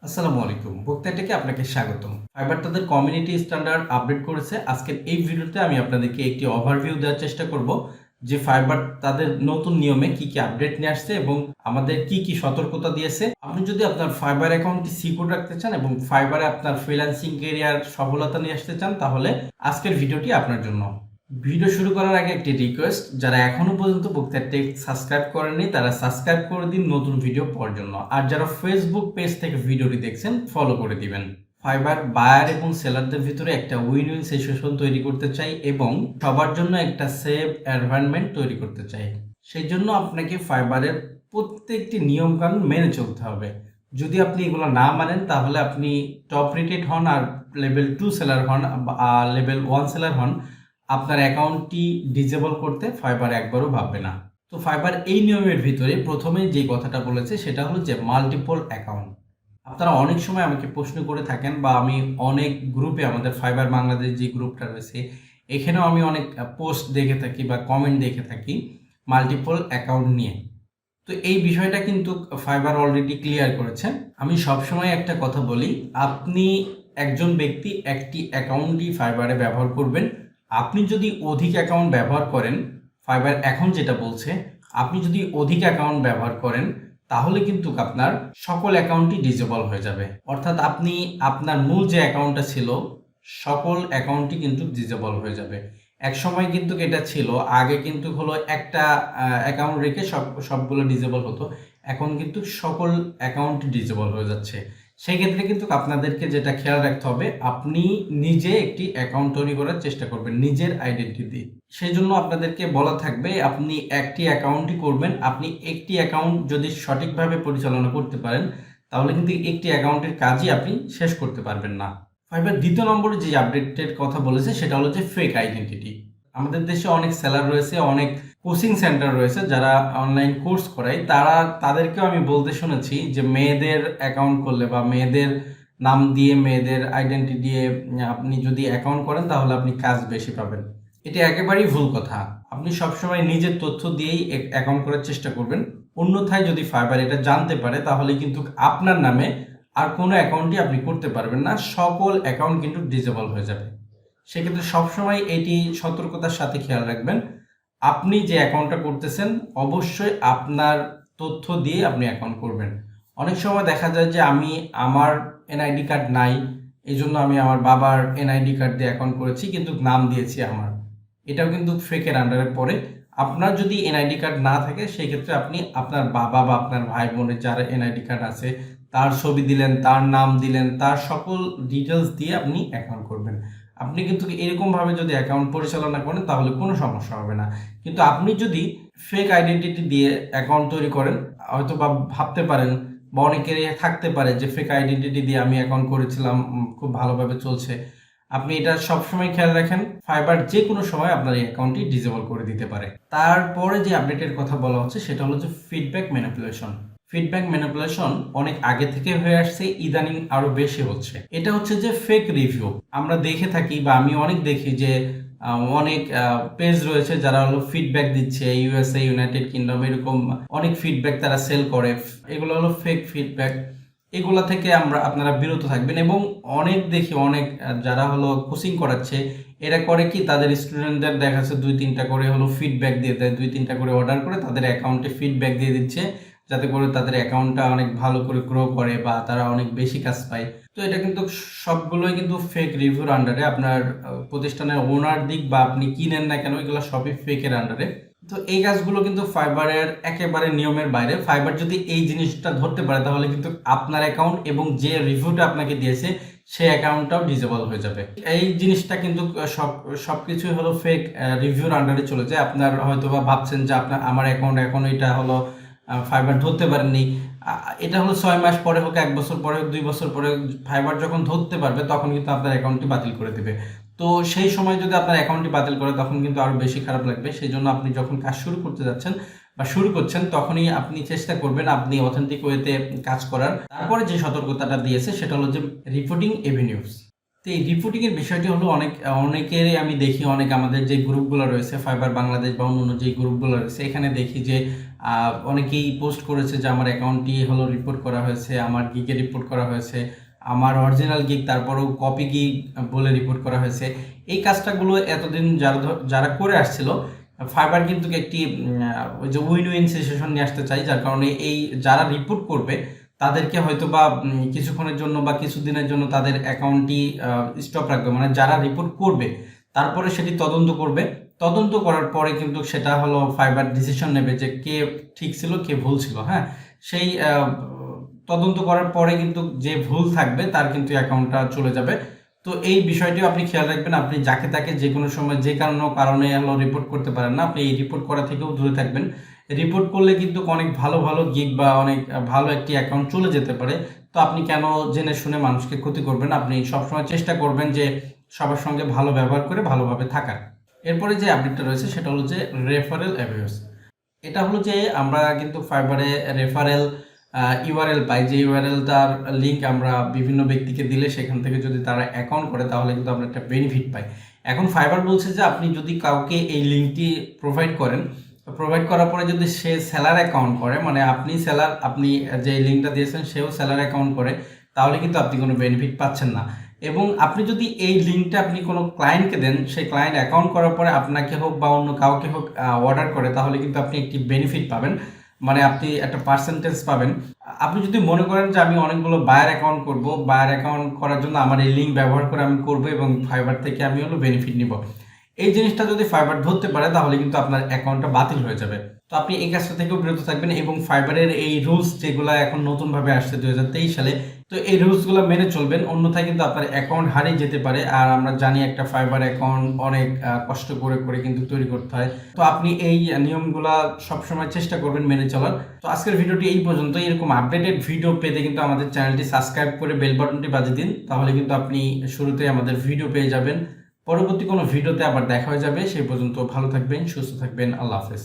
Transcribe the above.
আসসালামু আলাইকুম, বক্তৃতাটিকে আপনাকে স্বাগতম। ফাইবার তাদের কমিউনিটি স্ট্যান্ডার্ড আপডেট করেছে। আজকের এই ভিডিওতে আমি আপনাদেরকে একটি ওভারভিউ দেওয়ার চেষ্টা করব যে ফাইবার তাদের নতুন নিয়মে কি কি আপডেট নিয়ে আসছে এবং আমাদের কি কি সতর্কতা দিয়েছে। আপনি যদি আপনার ফাইবার অ্যাকাউন্টটি সিকিউর রাখতে চান এবং ফাইবারে আপনার ফ্রিল্যান্সিং ক্যারিয়ার সফলতা নিয়ে আসতে চান, তাহলে আজকের ভিডিওটি আপনার জন্য। ভিডিও শুরু করার আগে একটি রিকোয়েস্ট, যারা এখনো পর্যন্ত বক্তৃতাটি সাবস্ক্রাইব করেননি তারা সাবস্ক্রাইব করে দিন নতুন ভিডিও পাওয়ার জন্য। আর যারা ফেসবুক পেজ থেকে ভিডিওটি দেখছেন ফলো করে দিবেন। ফাইবার বায়ার এবং সেলারদের ভিতরে একটা উইন উইন সিচুয়েশন তৈরি করতে চাই এবং সবার জন্য একটা সেফ এনভায়রনমেন্ট তৈরি করতে চাই। সেই জন্য আপনাকে ফাইবারের প্রত্যেকটি নিয়মকানুন মেনে চলতে হবে। যদি আপনি এগুলো না মানেন তাহলে আপনি টপ রেটেড হন আর লেভেল 2 সেলার হন আর লেভেল 1 সেলার হন, আপনার অ্যাকাউন্টটি ডিজেবল করতে ফাইবার একবারও ভাববে না। তো ফাইবার এই নিয়মের ভিতরে প্রথমে যে কথাটা বলেছে সেটা হলো যে মাল্টিপল অ্যাকাউন্ট। আপনারা অনেক সময় আমাকে প্রশ্ন করে থাকেন বা আমি অনেক গ্রুপে, আমাদের ফাইবার বাংলাদেশ যে গ্রুপটা রয়েছে এখানেও আমি অনেক পোস্ট দেখে থাকি বা কমেন্ট দেখে থাকি মাল্টিপল অ্যাকাউন্ট নিয়ে। তো এই বিষয়টা কিন্তু ফাইবার অলরেডি ক্লিয়ার করেছে। আমি সবসময় একটা কথা বলি, আপনি একজন ব্যক্তি একটি অ্যাকাউন্টই ফাইবারে ব্যবহার করবেন। আপনি যদি অধিক অ্যাকাউন্ট ব্যবহার করেন, ফাইবার এখন যেটা বলছে, আপনি যদি অধিক অ্যাকাউন্ট ব্যবহার করেন তাহলে কিন্তু আপনার সকল অ্যাকাউন্টই ডিজেবল হয়ে যাবে। অর্থাৎ আপনি আপনার মূল যে অ্যাকাউন্টটা ছিল সকল অ্যাকাউন্টই কিন্তু ডিজেবল হয়ে যাবে। এক সময় কিন্তু এটা ছিল, আগে কিন্তু হলো একটা অ্যাকাউন্ট রেখে সবগুলো ডিজেবল হতো, এখন কিন্তু সকল অ্যাকাউন্ট ডিজেবল হয়ে যাচ্ছে। সেই ক্ষেত্রে কিন্তু আপনাদেরকে যেটা খেয়াল রাখতে হবে, আপনি নিজে একটি অ্যাকাউন্ট তৈরি করার চেষ্টা করবেন নিজের আইডেন্টিটি। সেই জন্য আপনাদেরকে বলা থাকবে আপনি একটি অ্যাকাউন্টই করবেন। আপনি একটি অ্যাকাউন্ট যদি সঠিকভাবে পরিচালনা করতে পারেন তাহলে কিন্তু একটি অ্যাকাউন্টের কাজই আপনি শেষ করতে পারবেন না। ফাইবার দ্বিতীয় নম্বরে যে আপডেটের কথা বলেছে সেটা হলো যে ফেক আইডেন্টিটি। আমাদের দেশে অনেক সেলার রয়েছে, অনেক কোচিং সেন্টার রয়েছে যারা অনলাইন কোর্স করায়, তাদেরকেও আমি বলতে শুনেছি যে মেয়েদের অ্যাকাউন্ট করলে বা মেয়েদের নাম দিয়ে মেয়েদের আইডেন্টি দিয়ে আপনি যদি অ্যাকাউন্ট করেন তাহলে আপনি কাজ বেশি পাবেন। এটা একেবারেই ভুল কথা। আপনি সবসময় নিজের তথ্য দিয়েই অ্যাকাউন্ট করার চেষ্টা করবেন। অন্যথায় যদি ফাইবার এটা জানতে পারে তাহলে কিন্তু আপনার নামে আর কোনো অ্যাকাউন্টই আপনি করতে পারবেন না, সকল অ্যাকাউন্ট কিন্তু ডিজেবল হয়ে যাবে। সেক্ষেত্রে সবসময় এটি সতর্কতার সাথে খেয়াল রাখবেন, আপনি যে অ্যাকাউন্টটা করতেছেন অবশ্যই আপনার তথ্য দিয়ে আপনি অ্যাকাউন্ট করবেন। অনেক সময় দেখা যায় যে আমি আমার এনআইডি কার্ড নাই, এই জন্য আমি আমার বাবার এনআইডি কার্ড দিয়ে অ্যাকাউন্ট করেছি কিন্তু নাম দিয়েছি আমার। এটাও কিন্তু ফেকের আন্ডারে পড়ে। আপনার যদি এনআইডি কার্ড না থাকে সেই ক্ষেত্রে আপনি আপনার বাবা বা আপনার ভাই বোনের যার এনআইডি কার্ড আছে তার ছবি দিলেন, তার নাম দিলেন, তার সকল ডিটেলস দিয়ে আপনি অ্যাকাউন্ট করবেন। আপনি কিন্তু এরকমভাবে যদি অ্যাকাউন্ট পরিচালনা করেন তাহলে কোনো সমস্যা হবে না। কিন্তু আপনি যদি ফেক আইডেন্টিটি দিয়ে অ্যাকাউন্ট তৈরি করেন, হয়তো বা ভাবতে পারেন বা অনেকেরই থাকতে পারে যে ফেক আইডেন্টিটি দিয়ে আমি অ্যাকাউন্ট করেছিলাম, খুব ভালোভাবে চলছে। আপনি এটা সবসময় খেয়াল রাখেন, ফাইবার যে কোনো সময় আপনার এই অ্যাকাউন্টটি ডিসেবল করে দিতে পারে। তারপরে যে আপডেটের কথা বলা হচ্ছে সেটা হলো যে ফিডব্যাক ম্যানিপুলেশন। ফিডব্যাক ম্যানিপুলেশন অনেক আগে থেকে হয়ে আসছে, ইদানিং আরো বেশি হচ্ছে। এটা হচ্ছে যে ফেক রিভিউ। আমরা দেখে থাকি বা আমি অনেক দেখি যে অনেক পেজ রয়েছে যারা হলো ফিডব্যাক দিচ্ছে, ইউএসএ, ইউনাইটেড কিংডম, এরকম অনেক ফিডব্যাক তারা সেল করে। এগুলো হলো ফেক ফিডব্যাক। এগুলা থেকে আপনারা বিরত থাকবেন। এবং অনেক দেখি অনেক যারা হলো কোচিং করাচ্ছে এরা করে কি, তাদের স্টুডেন্টদের দেখাচ্ছে 2-3টা করে হলো ফিডব্যাক দিয়ে দেয়, 2-3টা করে অর্ডার করে তাদের অ্যাকাউন্টে ফিডব্যাক দিয়ে দিচ্ছে যাতে করে তাদের অ্যাকাউন্টটা অনেক ভালো করে গ্রো করে বা তারা অনেক বেশি কাজ পায়। তো এটা কিন্তু সবগুলোই কিন্তু ফেক রিভিউর আন্ডারে। আপনার প্রতিষ্ঠানের ওনার দিক বা আপনি কিনেন না কেন এগুলো সবই ফেকের আন্ডারে। তো এই কাজগুলো কিন্তু ফাইবারের একেবারে নিয়মের বাইরে। ফাইবার যদি এই জিনিসটা ধরতে পারে তাহলে কিন্তু আপনার অ্যাকাউন্ট এবং যে রিভিউটা আপনাকে দিয়েছে সেই অ্যাকাউন্টটাও ডিসেবল হয়ে যাবে। এই জিনিসটা কিন্তু সবকিছুই হলো ফেক রিভিউর আন্ডারে চলে যায়। আপনার হয়তো বা ভাবছেন যে আমার অ্যাকাউন্ট এখন এটা হলো ফাইবার ধরতে পারেননি, এটা হলো 6 মাস পরে হোক, 1 বছর পরে হোক, 2 বছর পরে ফাইবার যখন ধরতে পারবে তখন কিন্তু আপনার অ্যাকাউন্টটি বাতিল করে দেবে। তো সেই সময় যদি আপনার অ্যাকাউন্টটি বাতিল করে তখন কিন্তু আরো বেশি খারাপ লাগবে। সেই জন্য আপনি যখন কাজ শুরু করতে যাচ্ছেন বা শুরু করছেন তখনই আপনি চেষ্টা করবেন আপনি অথেন্টিক ওয়েতে কাজ করার। তারপরে যে সতর্কতাটা দিয়েছে সেটা হলো যে রিপোর্টিং এভিনিউস। তো এই রিপোর্টিং এর বিষয়টি হলো অনেকেরই আমি দেখি, অনেক আমাদের যে গ্রুপগুলো রয়েছে ফাইবার বাংলাদেশ বা অন্য যে গ্রুপগুলো রয়েছে এখানে দেখি যে অনেকেই পোস্ট করেছে যে আমার অ্যাকাউন্টটি হলো রিপোর্ট করা হয়েছে, আমার গিগে রিপোর্ট করা হয়েছে, আমার অরিজিনাল গিগ তারপরেও কপি গিগ বলে রিপোর্ট করা হয়েছে। এই কাজটাগুলো এতদিন যারা করে আসছিল, ফাইবার কিন্তু একটি ওই যে উইন উইন সিচুয়েশন নিয়ে আসতে চাই, যার কারণে এই যারা রিপোর্ট করবে তাদেরকে হয়তো বা কিছুক্ষণের জন্য বা কিছুদিনের জন্য তাদের অ্যাকাউন্টটি স্টপ রাখবে, মানে যারা রিপোর্ট করবে তারপরে সেটি তদন্ত করবে, তদন্ত করার পরে কিন্তু সেটা হলো ফাইবার ডিসিশন নেবে যে কে ঠিক ছিল কে ভুল ছিল। হ্যাঁ, সেই তদন্ত করার পরে কিন্তু যে ভুল থাকবে তার কিন্তু অ্যাকাউন্টটা চলে যাবে। তো এই বিষয়টিও আপনি খেয়াল রাখবেন, আপনি যাকে তাকে যে কোনো সময় যে কারণে হলো রিপোর্ট করতে পারেন না, আপনি এই রিপোর্ট করা থেকেও দূরে থাকবেন। রিপোর্ট করলে কিন্তু অনেক ভালো ভালো গিগ বা অনেক ভালো একটি অ্যাকাউন্ট চলে যেতে পারে। তো আপনি কেন জেনে শুনে মানুষকে ক্ষতি করবেন? আপনি সবসময় চেষ্টা করবেন যে সবার সঙ্গে ভালো ব্যবহার করে ভালোভাবে থাকার। এরপরে যে আপডেটটা রয়েছে সেটা হলো যে রেফারেল অ্যাবিউজ। এটা হলো যে আমরা কিন্তু ফাইবারে রেফারেল ইউআরএল পাই, যে ইউআরএলটার লিঙ্ক আমরা বিভিন্ন ব্যক্তিকে দিলে সেখান থেকে যদি তারা অ্যাকাউন্ট করে তাহলে কিন্তু আমরা একটা বেনিফিট পাই। এখন ফাইবার বলছে যে আপনি যদি কাউকে এই লিঙ্কটি প্রোভাইড করার পরে যদি সে সেলার অ্যাকাউন্ট করে, মানে আপনি সেলার, আপনি যে লিঙ্কটা দিয়েছেন সেও সেলার অ্যাকাউন্ট করে, তাহলে কিন্তু আপনি কোনো বেনিফিট পাচ্ছেন না। এবং আপনি যদি এই লিঙ্কটা আপনি কোনো ক্লায়েন্টকে দেন, সেই ক্লায়েন্ট অ্যাকাউন্ট করার পরে আপনাকে হোক বা অন্য কাউকে হোক অর্ডার করে, তাহলে কিন্তু আপনি একটি বেনিফিট পাবেন, মানে আপনি একটা পার্সেন্টেজ পাবেন। আপনি যদি মনে করেন যে আমি অনেকগুলো বায়ার অ্যাকাউন্ট করব, বায়ার অ্যাকাউন্ট করার জন্য আমার এই লিঙ্ক ব্যবহার করে আমি করব এবং ফাইবার থেকে আমি হলো বেনিফিট নিব, এই জিনিসটা যদি ফাইবার ধরতে পারে তাহলে কিন্তু আপনার অ্যাকাউন্টটা বাতিল হয়ে যাবে। তো আপনি এই কাজটা থেকেও বিরত থাকবেন এবং ফাইবারের এই রুলস যেগুলো এখন নতুনভাবে আসছে 2023 সালে, তো এই রুলসগুলো মেনে চলবেন, অন্যথায় কিন্তু আপনার অ্যাকাউন্ট হারিয়ে যেতে পারে। আর আমরা জানি একটা ফাইবার অ্যাকাউন্ট অনেক কষ্ট করে করে কিন্তু তৈরি করতে হয়। তো আপনি এই নিয়মগুলা সবসময় চেষ্টা করবেন মেনে চলার। তো আজকের ভিডিওটি এই পর্যন্ত। এরকম আপডেটেড ভিডিও পেতে কিন্তু আমাদের চ্যানেলটি সাবস্ক্রাইব করে বেল বাটনটি বাজিয়ে দিন, তাহলে কিন্তু আপনি শুরুতে আমাদের ভিডিও পেয়ে যাবেন। পরবর্তী কোনো ভিডিওতে আবার দেখা হয়ে যাবে। সেই পর্যন্ত ভালো থাকবেন, সুস্থ থাকবেন। আল্লাহ হাফেজ।